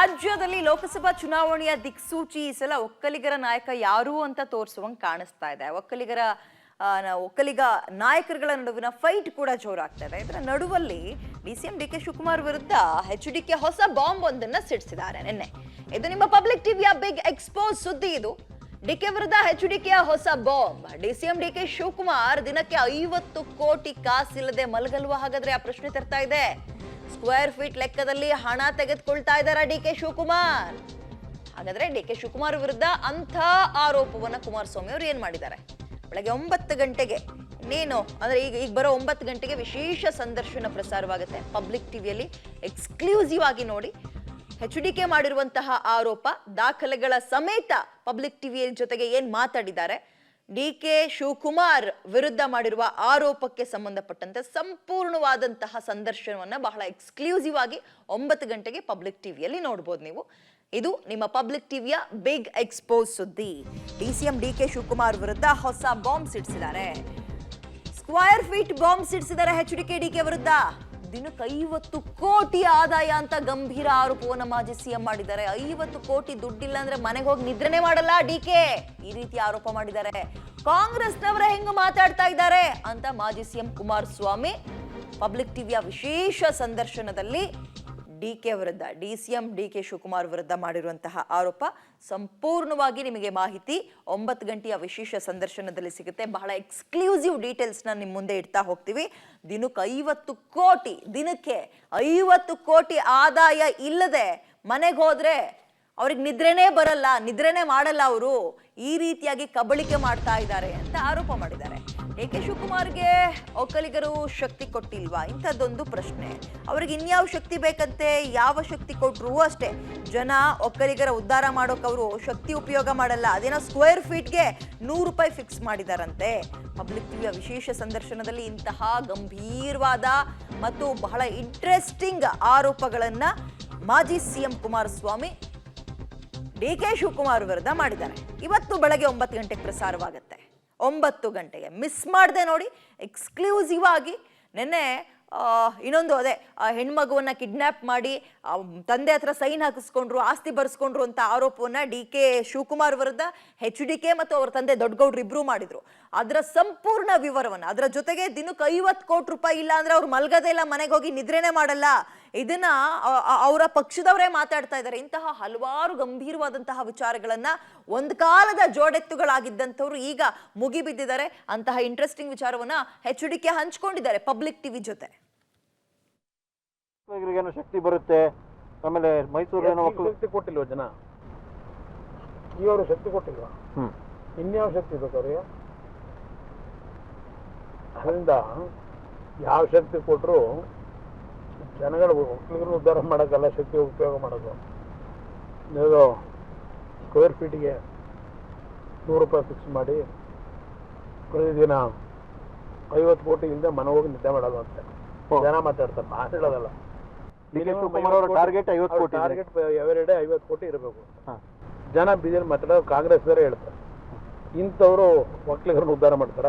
ರಾಜ್ಯದಲ್ಲಿ ಲೋಕಸಭಾ ಚುನಾವಣೆಯ ದಿಕ್ಸೂಚಿ ಈ ಸಲ ಒಕ್ಕಲಿಗರ ನಾಯಕ ಯಾರು ಅಂತ ತೋರಿಸುವಂಗೆ ಕಾಣಿಸ್ತಾ ಇದೆ. ಒಕ್ಕಲಿಗ ನಾಯಕರುಗಳ ನಡುವಿನ ಫೈಟ್ ಕೂಡ ಜೋರಾಗ್ತಾ ಇದೆ. ಇದರ ನಡುವಲ್ಲಿ ಡಿಸಿಎಂ ಡಿ ಕೆ ಶಿವಕುಮಾರ್ ವಿರುದ್ಧ HDK ಹೊಸ ಬಾಂಬ್ ಒಂದನ್ನ ಸಿಡಿಸಿದ್ದಾರೆ ನಿನ್ನೆ. ಇದು ನಿಮ್ಮ ಪಬ್ಲಿಕ್ ಟಿವಿಯ ಬಿಗ್ ಎಕ್ಸ್ಪೋಸ್ ಸುದ್ದಿ. ಇದು ಡಿಕೆ ವಿರುದ್ಧ HDK ಹೊಸ bomb. DCM D K Shivakumar ದಿನಕ್ಕೆ 50 ಕೋಟಿ ಕಾಸಿಲ್ಲದೆ ಮಲಗಲ್ವಾ? ಹಾಗಾದ್ರೆ ಆ ಪ್ರಶ್ನೆ ತರ್ತಾ ಇದೆ. ಸ್ಕ್ವೇರ್ ಫೀಟ್ ಲೆಕ್ಕದಲ್ಲಿ ಹಣ ತೆಗೆದುಕೊಳ್ತಾ ಇದ್ದಾರಾ ಡಿ ಕೆ ಶಿವಕುಮಾರ್? ಹಾಗಾದ್ರೆ ಡಿ ಕೆ ಶಿವಕುಮಾರ್ ವಿರುದ್ಧ ಅಂಥ ಆರೋಪವನ್ನ ಕುಮಾರಸ್ವಾಮಿ ಅವರು ಏನ್ ಮಾಡಿದ್ದಾರೆ? ಬೆಳಗ್ಗೆ 9 ಗಂಟೆಗೆ ಇನ್ನೇನು ಅಂದ್ರೆ ಈಗ ಬರೋ 9 ಗಂಟೆಗೆ ವಿಶೇಷ ಸಂದರ್ಶನ ಪ್ರಸಾರವಾಗುತ್ತೆ ಪಬ್ಲಿಕ್ ಟಿವಿಯಲ್ಲಿ. ಎಕ್ಸ್ಕ್ಲೂಸಿವ್ ಆಗಿ ನೋಡಿ HDK ಮಾಡಿರುವಂತಹ ಆರೋಪ ದಾಖಲೆಗಳ ಸಮೇತ ಪಬ್ಲಿಕ್ ಟಿವಿಯ ಜೊತೆಗೆ ಏನ್ ಮಾತಾಡಿದ್ದಾರೆ, ಡಿ ಕೆ ಶಿವಕುಮಾರ್ ವಿರುದ್ಧ ಮಾಡಿರುವ ಆರೋಪಕ್ಕೆ ಸಂಬಂಧಪಟ್ಟಂತೆ ಸಂಪೂರ್ಣವಾದಂತಹ ಸಂದರ್ಶನವನ್ನ ಬಹಳ ಎಕ್ಸ್ಕ್ಲೂಸಿವ್ ಆಗಿ 9 ಗಂಟೆಗೆ ಪಬ್ಲಿಕ್ ಟಿವಿಯಲ್ಲಿ ನೋಡ್ಬೋದು ನೀವು. ಇದು ನಿಮ್ಮ ಪಬ್ಲಿಕ್ ಟಿವಿಯ ಬಿಗ್ ಎಕ್ಸ್ಪೋಸ್ ಸುದ್ದಿ. ಡಿಸಿಎಂ ಡಿ ಕೆ ಶಿವಕುಮಾರ್ ವಿರುದ್ಧ ಹೊಸ ಬಾಂಬ್ ಸಿಡಿಸಿದ್ದಾರೆ. ಸ್ಕ್ವೇರ್ ಫೀಟ್ ಬಾಂಬ್ ಸಿಡಿಸಿದ್ದಾರೆ HDK ಡಿ ಕೆ ವಿರುದ್ಧ. ದಿನಕ್ಕೆ 50 ಕೋಟಿ ಆದಾಯ ಅಂತ ಗಂಭೀರ ಆರೋಪವನ್ನ ಮಾಜಿ ಸಿಎಂ ಮಾಡಿದ್ದಾರೆ. 50 ಕೋಟಿ ದುಡ್ಡಿಲ್ಲ ಅಂದ್ರೆ ಮನೆಗೆ ಹೋಗಿ ನಿದ್ರೆನೆ ಮಾಡಲ್ಲ ಡಿಕೆ, ಈ ರೀತಿ ಆರೋಪ ಮಾಡಿದ್ದಾರೆ. ಕಾಂಗ್ರೆಸ್ನವರೇ ಹೆಂಗ ಮಾತಾಡ್ತಾ ಇದ್ದಾರೆ ಅಂತ ಮಾಜಿ ಸಿಎಂ ಕುಮಾರಸ್ವಾಮಿ ಪಬ್ಲಿಕ್ ಟಿವಿಯ ವಿಶೇಷ ಸಂದರ್ಶನದಲ್ಲಿ ಡಿಕೆ ವಿರುದ್ಧ ಡಿಸಿಎಂ ಡಿ ಕೆ ಶಿವಕುಮಾರ್ ವಿರುದ್ಧ ಮಾಡಿರುವಂತಹ ಆರೋಪ ಸಂಪೂರ್ಣವಾಗಿ ನಿಮಗೆ ಮಾಹಿತಿ 9 ಗಂಟೆಯ ವಿಶೇಷ ಸಂದರ್ಶನದಲ್ಲಿ ಸಿಗುತ್ತೆ. ಬಹಳ ಎಕ್ಸ್ಕ್ಲೂಸಿವ್ ಡೀಟೇಲ್ಸ್ನ ನಿಮ್ಮ ಮುಂದೆ ಇಡ್ತಾ ಹೋಗ್ತೀವಿ. ದಿನಕ್ಕೆ 50 ಕೋಟಿ ಆದಾಯ ಇಲ್ಲದೆ ಮನೆಗೆ ಹೋದ್ರೆ ಅವ್ರಿಗೆ ನಿದ್ರೆನೇ ಬರಲ್ಲ, ನಿದ್ರೆನೇ ಮಾಡಲ್ಲ ಅವರು, ಈ ರೀತಿಯಾಗಿ ಕಬಳಿಕೆ ಮಾಡ್ತಾ ಇದ್ದಾರೆ ಅಂತ ಆರೋಪ ಮಾಡಿದ್ದಾರೆ. ಡಿ ಕೆ ಶಿವಕುಮಾರ್ಗೆ ಒಕ್ಕಲಿಗರು ಶಕ್ತಿ ಕೊಟ್ಟಿಲ್ವಾ? ಇಂಥದ್ದೊಂದು ಪ್ರಶ್ನೆ. ಅವ್ರಿಗೆ ಇನ್ಯಾವ ಶಕ್ತಿ ಬೇಕಂತೆ? ಯಾವ ಶಕ್ತಿ ಕೊಟ್ರು ಅಷ್ಟೇ, ಜನ ಒಕ್ಕಲಿಗರ ಉದ್ಧಾರ ಮಾಡೋಕೆ ಅವರು ಶಕ್ತಿ ಉಪಯೋಗ ಮಾಡಲ್ಲ. ಅದೇನೋ ಸ್ಕ್ವೇರ್ ಫೀಟ್ಗೆ 100 ರೂಪಾಯಿ ಫಿಕ್ಸ್ ಮಾಡಿದಾರಂತೆ. ಪಬ್ಲಿಕ್ ಟಿವಿಯ ವಿಶೇಷ ಸಂದರ್ಶನದಲ್ಲಿ ಇಂತಹ ಗಂಭೀರವಾದ ಮತ್ತು ಬಹಳ ಇಂಟ್ರೆಸ್ಟಿಂಗ್ ಆರೋಪಗಳನ್ನ ಮಾಜಿ CM Kumaraswamy D K Shivakumar ವಿರುದ್ಧ ಮಾಡಿದ್ದಾರೆ. ಇವತ್ತು ಬೆಳಗ್ಗೆ 9 ಗಂಟೆಗೆ ಪ್ರಸಾರವಾಗುತ್ತೆ. 9 ಗಂಟೆಗೆ ಮಿಸ್ ಮಾಡದೆ ನೋಡಿ. ಎಕ್ಸ್ಕ್ಲೂಸಿವ್ ಆಗಿ ನಿನ್ನೆ ಇನ್ನೊಂದು ಅದೇ ಹೆಣ್ಮಗುವನ್ನ ಕಿಡ್ನಾಪ್ ಮಾಡಿ ತಂದೆ ಹತ್ರ ಸೈನ್ ಹಾಕಿಸ್ಕೊಂಡ್ರು, ಆಸ್ತಿ ಬರ್ಸ್ಕೊಂಡ್ರು ಅಂತ ಆರೋಪವನ್ನ ಡಿ ಕೆ ಶಿವಕುಮಾರ್ ವಿರುದ್ಧ HDK ಮತ್ತು ಅವ್ರ ತಂದೆ ದೊಡ್ಡಗೌಡ್ರು ಇಬ್ರು ಮಾಡಿದ್ರು. ಅದರ ಸಂಪೂರ್ಣ ವಿವರವನ್ನ, ಅದರ ಜೊತೆಗೆ ದಿನಕ್ಕೆ 50 ಕೋಟಿ ರೂಪಾಯಿ ಇಲ್ಲ ಅಂದ್ರೆ ಅವ್ರು ಮಲ್ಗದೇ ಇಲ್ಲ, ಮನೆಗೆ ಹೋಗಿ ನಿದ್ರೆನೆ ಮಾಡಲ್ಲ, ಇದನ್ನ ಅವರ ಪಕ್ಷದವರೇ ಮಾತಾಡ್ತಾ ಇದ್ದಾರೆ. ಇಂತಹ ಹಲವಾರು ಗಂಭೀರವಾದಂತಹ ವಿಚಾರಗಳನ್ನ ಒಂದು ಕಾಲದ ಜೋಡೆತ್ತುಗಳಾಗಿದ್ದಂಥವ್ರು ಈಗ ಮುಗಿಬಿದ್ದಿದ್ದಾರೆ. ಅಂತಹ ಇಂಟ್ರೆಸ್ಟಿಂಗ್ ವಿಚಾರವನ್ನ HDK ಹಂಚ್ಕೊಂಡಿದ್ದಾರೆ ಪಬ್ಲಿಕ್ ಟಿವಿ ಜೊತೆ. ಶಕ್ತಿ ಬರುತ್ತೆ. ಆಮೇಲೆ ಮೈಸೂರಿನ ಶಕ್ತಿ ಕೊಟ್ಟಿಲ್ವ ಜನ? ಇವರು ಶಕ್ತಿ ಕೊಟ್ಟಿಲ್ವಾ? ಇನ್ಯಾವ ಶಕ್ತಿ ಬೇಕು ಅವ್ರಿಗೆ? ಅದರಿಂದ ಯಾವ ಶಕ್ತಿ ಕೊಟ್ಟರು ಜನಗಳು ಒಕ್ಕಲಿಗರು ಉದ್ಧಾರ ಮಾಡೋಕ್ಕಲ್ಲ, ಶಕ್ತಿ ಉಪಯೋಗ ಮಾಡೋದು. ನೀವು ಸ್ಕ್ವೇರ್ ಫೀಟಿಗೆ 100 ರೂಪಾಯಿ ಫಿಕ್ಸ್ ಮಾಡಿ ಪ್ರತಿದಿನ 50 ಕೋಟಿ ಇಲ್ಲದೆ ಮನೆ ಹೋಗಿ ನಿದ್ದೆ ಮಾಡೋದು ಅಂತ ಜನ ಮಾತಾಡ್ತಾರೆ. ಮಾತಾಡೋದಲ್ಲ. ಟಾರ್ಗೆಟ್ 50 ಕೋಟಿ, ಟಾರ್ಗೆಟ್ ಎವರಿಡೇ 50 ಕೋಟಿ ಇರಬೇಕು. ಜನ ಬಿಜೆಪಿ ಮಾತಾಡೋದು ಕಾಂಗ್ರೆಸ್ ಬೇರೆ ಹೇಳ್ತಾರೆ. ಇಂಥವ್ರು ಒಕ್ಕಲಿಗರನ್ನ ಉದ್ಧಾರ ಮಾಡ್ತಾರ?